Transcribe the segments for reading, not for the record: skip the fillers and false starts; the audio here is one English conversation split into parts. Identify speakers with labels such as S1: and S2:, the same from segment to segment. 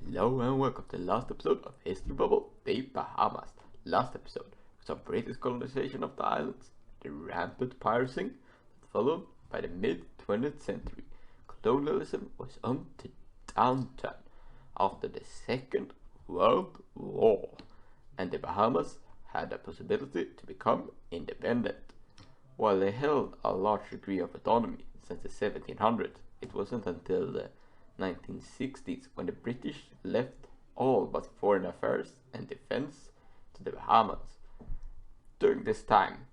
S1: Hello and welcome to the last episode of History Bubble, the Bahamas. Last episode was a British colonization of the islands, the rampant piracy that followed. By the mid-20th century. Colonialism was on the downturn after the Second World War, and the Bahamas had the possibility to become independent. While they held a large degree of autonomy since the 1700s, it wasn't until the 1960s when the British left all but foreign affairs and defense to the Bahamas. During this time,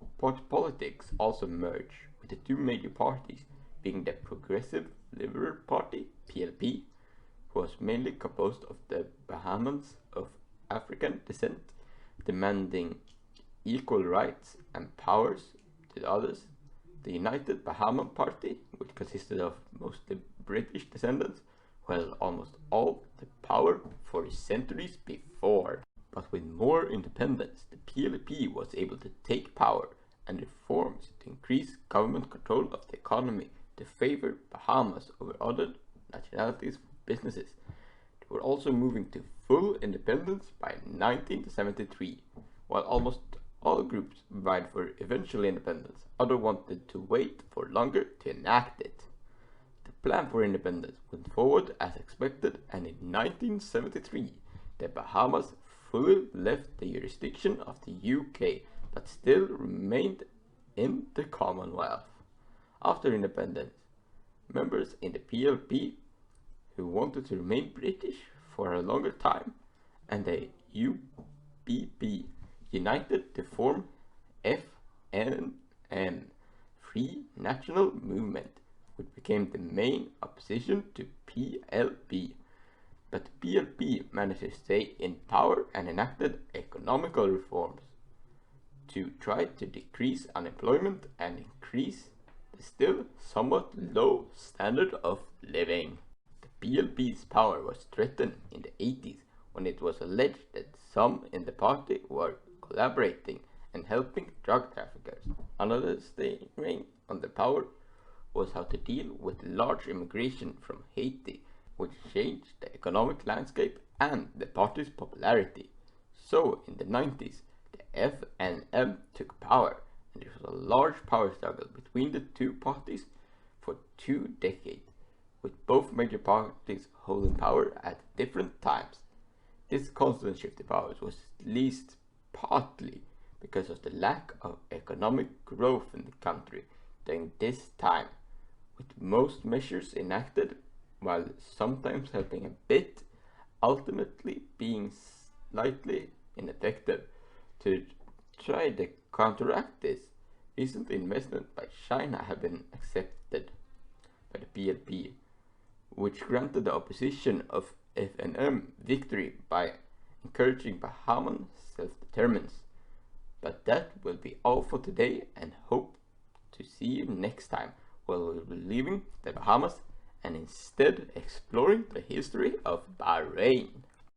S1: politics also merged, with the two major parties being the Progressive Liberal Party, PLP, who was mainly composed of the Bahamans of African descent, demanding equal rights and powers to others, the United Bahama Party, which consisted of mostly British descendants, who held almost all the power for centuries before. But with more independence, the PLP was able to take power and reforms to increase government control of the economy to favor Bahamas over other nationalities for businesses. They were also moving to full independence by 1973, while almost all groups vied for eventual independence. Others wanted to wait for longer to enact it. The plan for independence went forward as expected, and in 1973, the Bahamas fully left the jurisdiction of the UK, but still remained in the Commonwealth. After independence, members in the PLP who wanted to remain British for a longer time and the UBP united to form FNM, Free National Movement, which became the main opposition to PLP. But PLP managed to stay in power and enacted economical reforms to try to decrease unemployment and increase the still somewhat low standard of living. The PLP's power was threatened in the 80s when it was alleged that some in the party were collaborating and helping drug traffickers. Another strain on the power was how to deal with large immigration from Haiti, which changed the economic landscape and the party's popularity. So in the 90s, the FNM took power, and there was a large power struggle between the two parties for 2 decades, with both major parties holding power at different times. This constant shift of powers was at least partly because of the lack of economic growth in the country during this time, with most measures enacted, while sometimes helping a bit, ultimately being slightly ineffective. To try to counteract this, recent investment by China have been accepted by the PLP, which granted the opposition of FNM victory by encouraging Bahaman self-determinance. But that will be all for today, and hope to see you next time, where we will be leaving the Bahamas and instead exploring the history of Bahrain.